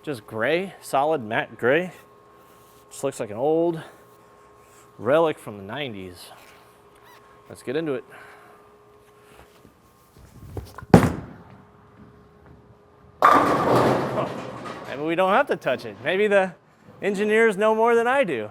just gray, solid matte gray. Just looks like an old relic from the 90s. Let's get into it. Oh, maybe we don't have to touch it. Maybe the engineers know more than I do.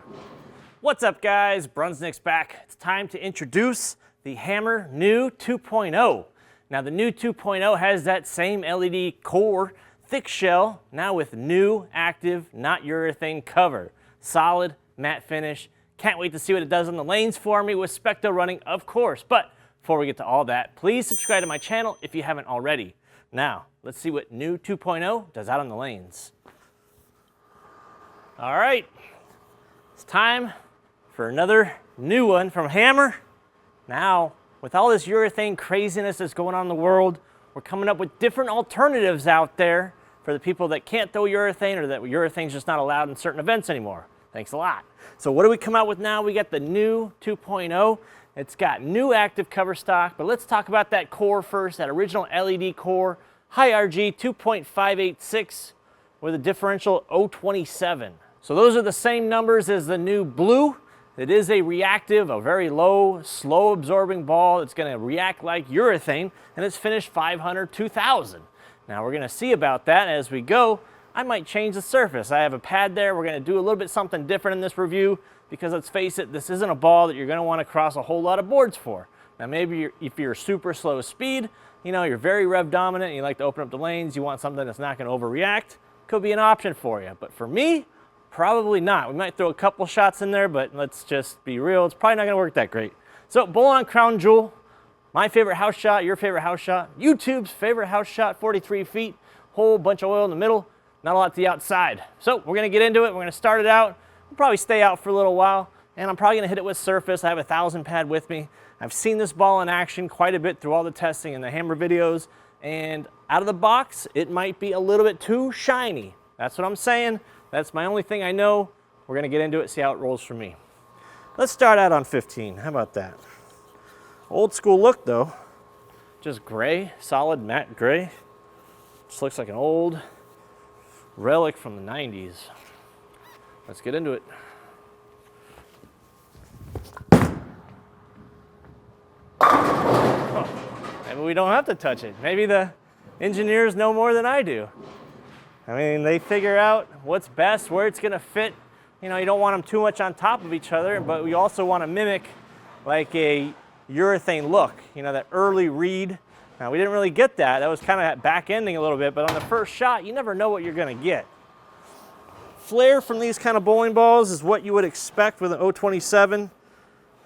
What's up, guys? Brunsnick's back. It's time to introduce the Hammer New 2.0. Now, the new 2.0 has that same LED core, thick shell, now with new, active, not urethane cover. Solid, matte finish. Can't wait to see what it does on the lanes for me with SPECTO running, of course. But before we get to all that, please subscribe to my channel if you haven't already. Now, let's see what new 2.0 does out on the lanes. All right, it's time for another new one from Hammer. Now, with all this urethane craziness that's going on in the world, we're coming up with different alternatives out there for the people that can't throw urethane or that urethane's just not allowed in certain events anymore. Thanks a lot. So what do we come out with now? We got the new 2.0. It's got new active cover stock, but let's talk about that core first, that original LED core, high RG 2.586 with a differential 0.27. So those are the same numbers as the new blue. It is a reactive, a very low, slow absorbing ball. It's going to react like urethane, and it's finished 500, 2000. Now we're going to see about that as we go. I might change the surface. I have a pad there. We're going to do a little bit something different in this review because let's face it, this isn't a ball that you're going to want to cross a whole lot of boards for. Now maybe if you're super slow speed, you know, you're very rev dominant and you like to open up the lanes, you want something that's not going to overreact, could be an option for you. But for me, probably not. We might throw a couple shots in there, but let's just be real. It's probably not going to work that great. So, bowl-on crown jewel, my favorite house shot, your favorite house shot, YouTube's favorite house shot, 43 feet, whole bunch of oil in the middle, not a lot to the outside. So, we're going to get into it. We're going to start it out. We'll probably stay out for a little while, and I'm probably going to hit it with surface. I have a 1000 pad with me. I've seen this ball in action quite a bit through all the testing and the Hammer videos, and out of the box, it might be a little bit too shiny. That's what I'm saying. That's my only thing I know. We're going to get into it, see how it rolls for me. Let's start out on 15. How about that? Old school look, though. Just gray, solid matte gray. Just looks like an old relic from the 90s. Let's get into it. Oh, maybe we don't have to touch it. Maybe the engineers know more than I do. I mean, they figure out what's best, where it's going to fit. You know, you don't want them too much on top of each other, but we also want to mimic like a urethane look, you know, that early read. Now, we didn't really get that. That was kind of back ending a little bit, but on the first shot, you never know what you're going to get. Flare from these kind of bowling balls is what you would expect with an 0.27.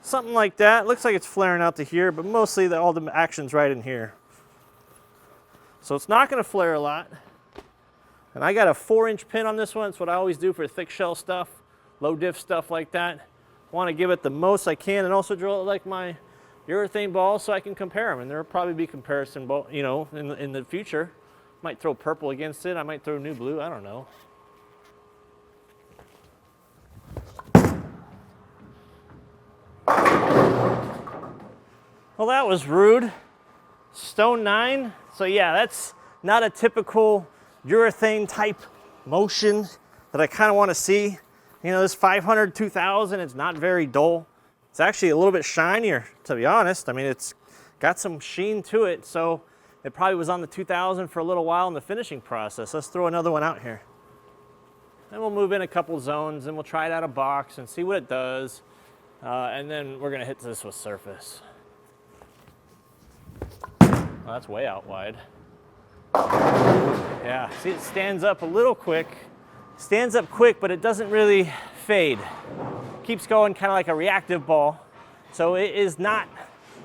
Something like that. Looks like it's flaring out to here, but mostly all the action's right in here. So it's not going to flare a lot. And I got a 4-inch pin on this one. It's what I always do for thick shell stuff, low diff stuff like that. Want to give it the most I can and also drill it like my urethane balls so I can compare them. And there will probably be comparison ball, you know, in the future. Might throw purple against it. I might throw new blue. I don't know. Well, that was rude. Stone 9. So yeah, that's not a typical urethane type motion that I kind of want to see. You know, this 500, 2000, it's not very dull. It's actually a little bit shinier, to be honest. I mean, it's got some sheen to it, so it probably was on the 2000 for a little while in the finishing process. Let's throw another one out here. Then we'll move in a couple zones and we'll try it out of box and see what it does. And then we're going to hit this with surface. Oh, that's way out wide. Yeah, see, it stands up a little quick. Stands up quick, but it doesn't really fade. Keeps going kind of like a reactive ball. So it is not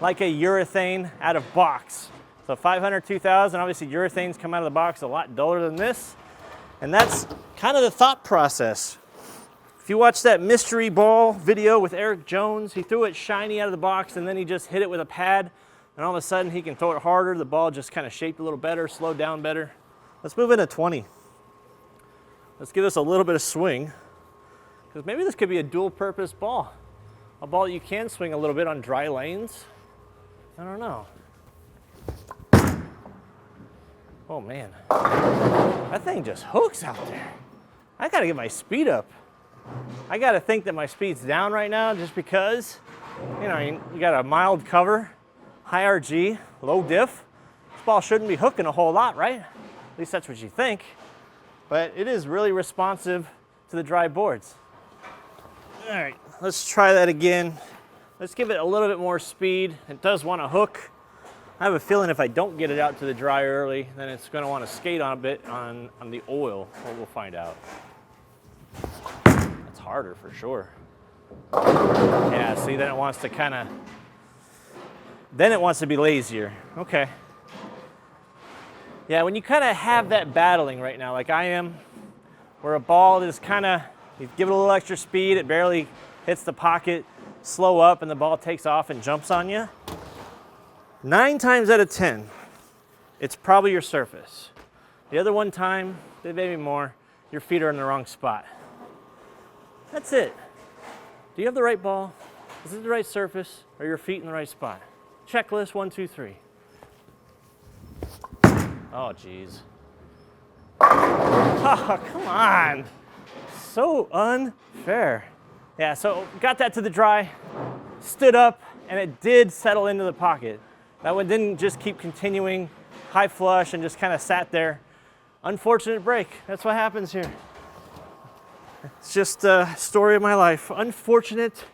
like a urethane out of box. So 500, 2000, obviously urethanes come out of the box a lot duller than this. And that's kind of the thought process. If you watch that mystery ball video with Eric Jones, he threw it shiny out of the box and then he just hit it with a pad. And all of a sudden he can throw it harder. The ball just kind of shaped a little better, slowed down better. Let's move into 20. Let's give this a little bit of swing. Because maybe this could be a dual purpose ball. A ball that you can swing a little bit on dry lanes. I don't know. Oh man, that thing just hooks out there. I gotta get my speed up. I gotta think that my speed's down right now just because, you know, you got a mild cover, high RG, low diff. This ball shouldn't be hooking a whole lot, right? At least that's what you think. But it is really responsive to the dry boards. All right, let's try that again. Let's give it a little bit more speed. It does want to hook. I have a feeling if I don't get it out to the dry early, then it's going to want to skate on a bit on the oil. Well, we'll find out. That's harder for sure. Yeah, see, then it wants to then it wants to be lazier. Okay. Yeah, when you kind of have that battling right now, like I am, where a ball is you give it a little extra speed, it barely hits the pocket, slow up, and the ball takes off and jumps on you. 9 times out of 10, it's probably your surface. The other one time, maybe more, your feet are in the wrong spot. That's it. Do you have the right ball? Is it the right surface? Are your feet in the right spot? Checklist 1, 2, 3. Oh, geez. Oh, come on. So unfair. Yeah, so got that to the dry, stood up, and it did settle into the pocket. That one didn't just keep continuing high flush and just kind of sat there. Unfortunate break. That's what happens here. It's just a story of my life. Unfortunate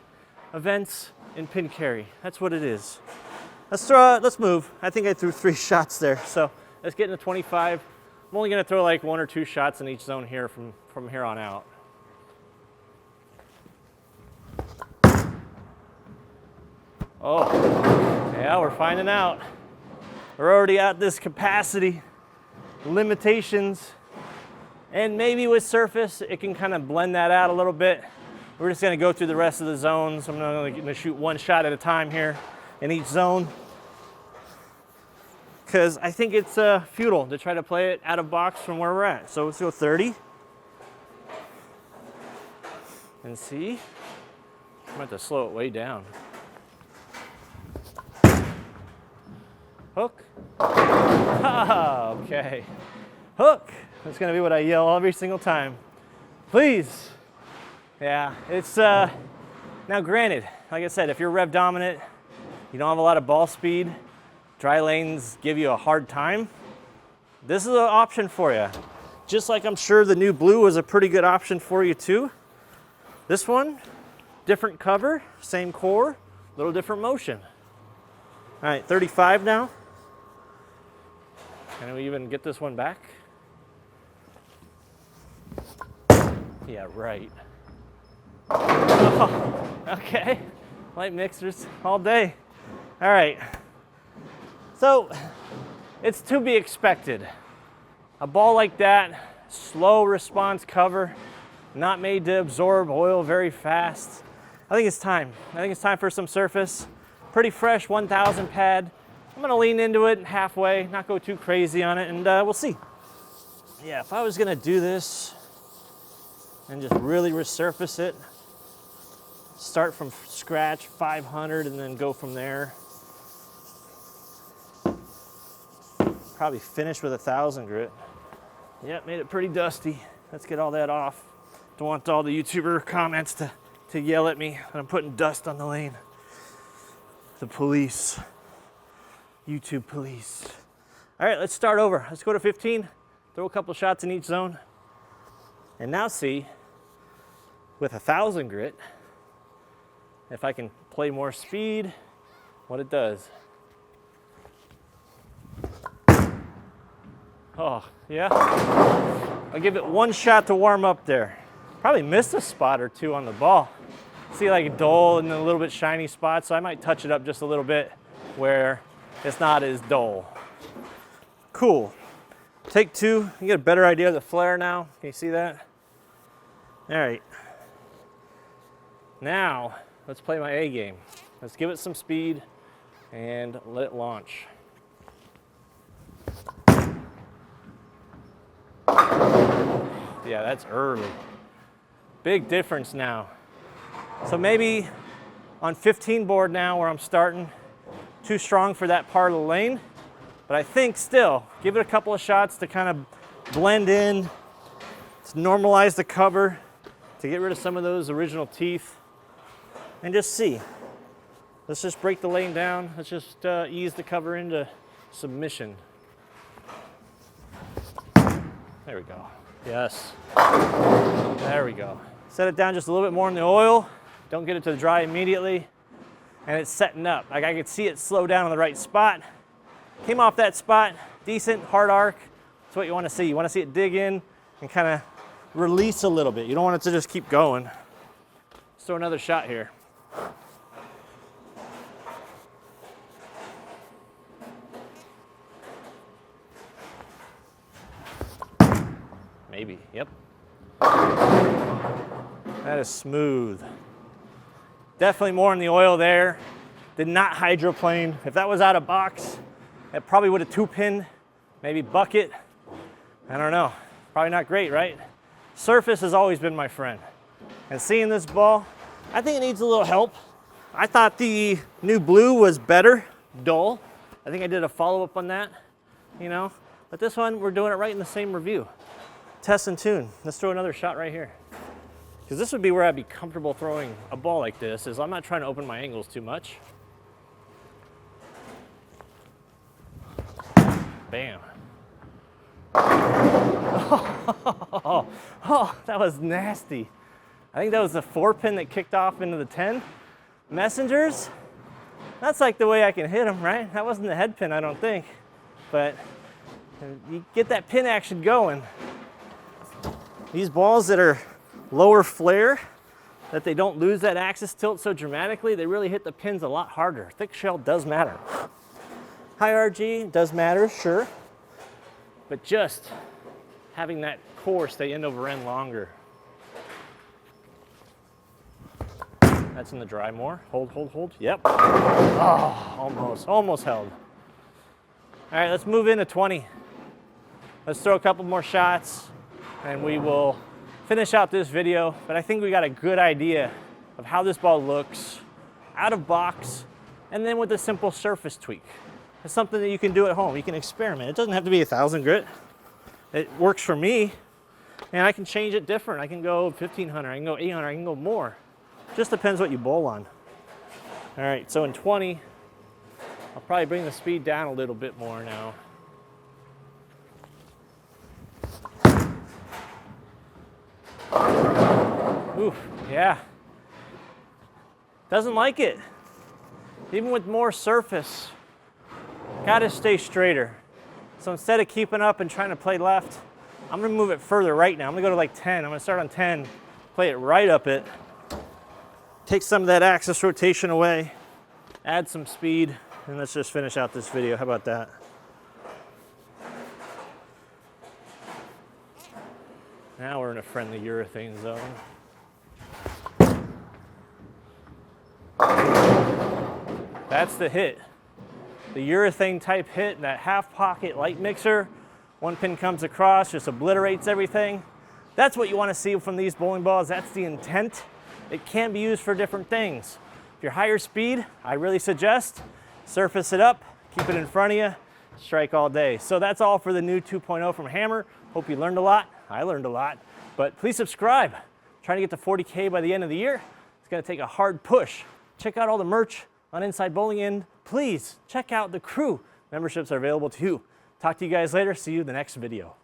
events in pin carry. That's what it is. Let's move. I think I threw 3 shots there. So let's get into 25. I'm only gonna throw like 1 or 2 shots in each zone here from here on out. Oh, yeah, we're finding out. We're already at this capacity, limitations, and maybe with surface, it can kind of blend that out a little bit. We're just gonna go through the rest of the zones. I'm gonna shoot 1 shot at a time here in each zone, because I think it's futile to try to play it out of box from where we're at. So let's go 30. And see, I'm going to have to slow it way down. Hook. Ah, okay. Hook. That's going to be what I yell every single time. Please. Yeah, it's, now granted, like I said, if you're rev dominant, you don't have a lot of ball speed, dry lanes give you a hard time, this is an option for you. Just like I'm sure the new blue was a pretty good option for you too. This one, different cover, same core, little different motion. All right, 35 now. Can we even get this one back? Yeah, right. Oh, okay, light mixers all day. All right, so it's to be expected. A ball like that, slow response cover, not made to absorb oil very fast. I think it's time. I think it's time for some surface. Pretty fresh 1000 pad. I'm gonna lean into it halfway, not go too crazy on it, and we'll see. Yeah, if I was gonna do this and just really resurface it, start from scratch, 500, and then go from there. Probably finish with 1000 grit. Yep, made it pretty dusty. Let's get all that off. Don't want all the YouTuber comments to yell at me that I'm putting dust on the lane. The police. YouTube police. All right, let's start over. Let's go to 15, throw a couple shots in each zone, and now see, with 1000 grit, if I can play more speed, what it does. Oh, yeah. I'll give it 1 shot to warm up there. Probably missed a spot or 2 on the ball. See like a dull and a little bit shiny spot, so I might touch it up just a little bit where it's not as dull. Cool. Take 2, you get a better idea of the flare now. Can you see that? All right. Now, let's play my A game. Let's give it some speed and let it launch. Yeah, that's early. Big difference now. So maybe on 15 board now where I'm starting, too strong for that part of the lane, But I think still, give it a couple of shots to kind of blend in, to normalize the cover, to get rid of some of those original teeth, and just see. Let's just break the lane down. Let's just ease the cover into submission. There we go. Yes. There we go. Set it down just a little bit more in the oil. Don't get it to dry immediately. And it's setting up. Like I could see it slow down on the right spot. Came off that spot, decent, hard arc. That's what you want to see. You want to see it dig in and kind of release a little bit. You don't want it to just keep going. Let's throw another shot here. Maybe, yep. That is smooth. Definitely more in the oil there. Did not hydroplane. If that was out of box, it probably would have 2-pin, maybe bucket. I don't know. Probably not great, right? Surface has always been my friend. And seeing this ball, I think it needs a little help. I thought the new blue was better, dull. I think I did a follow-up on that, you know. But this one, we're doing it right in the same review. Test and tune. Let's throw another shot right here. Because this would be where I'd be comfortable throwing a ball like this, is I'm not trying to open my angles too much. Bam. Oh, that was nasty. I think that was the 4-pin that kicked off into the 10. Messengers, that's like the way I can hit them, right? That wasn't the head pin, I don't think. But you get that pin action going. These balls that are lower flare, that they don't lose that axis tilt so dramatically, they really hit the pins a lot harder. Thick shell does matter. High RG does matter, sure, but just having that core stay end over end longer. That's in the dry more. Hold, hold, hold. Yep. Oh, almost held. All right, let's move into 20. Let's throw a couple more shots and we will finish out this video. But I think we got a good idea of how this ball looks out of box and then with a simple surface tweak. It's something that you can do at home. You can experiment. It doesn't have to be 1,000 grit. It works for me, and I can change it different. I can go 1,500, I can go 800, I can go more. Just depends what you bowl on. All right, so in 20, I'll probably bring the speed down a little bit more now. Ooh, yeah. Doesn't like it. Even with more surface, gotta stay straighter. So instead of keeping up and trying to play left, I'm gonna move it further right now. I'm gonna go to like 10. I'm gonna start on 10, play it right up it, take some of that axis rotation away, add some speed, and let's just finish out this video. How about that? Now we're in a friendly urethane zone. That's the hit. The urethane type hit, that half pocket light mixer, 1 pin comes across, just obliterates everything. That's what you want to see from these bowling balls. That's the intent. It can be used for different things. If you're higher speed, I really suggest surface it up, keep it in front of you, strike all day. So that's all for the new 2.0 from Hammer. Hope you learned a lot. I learned a lot. But please subscribe. Trying to get to 40K by the end of the year. It's going to take a hard push. Check out all the merch on Inside Bowling End. Please check out the crew. Memberships are available to you. Talk to you guys later. See you in the next video.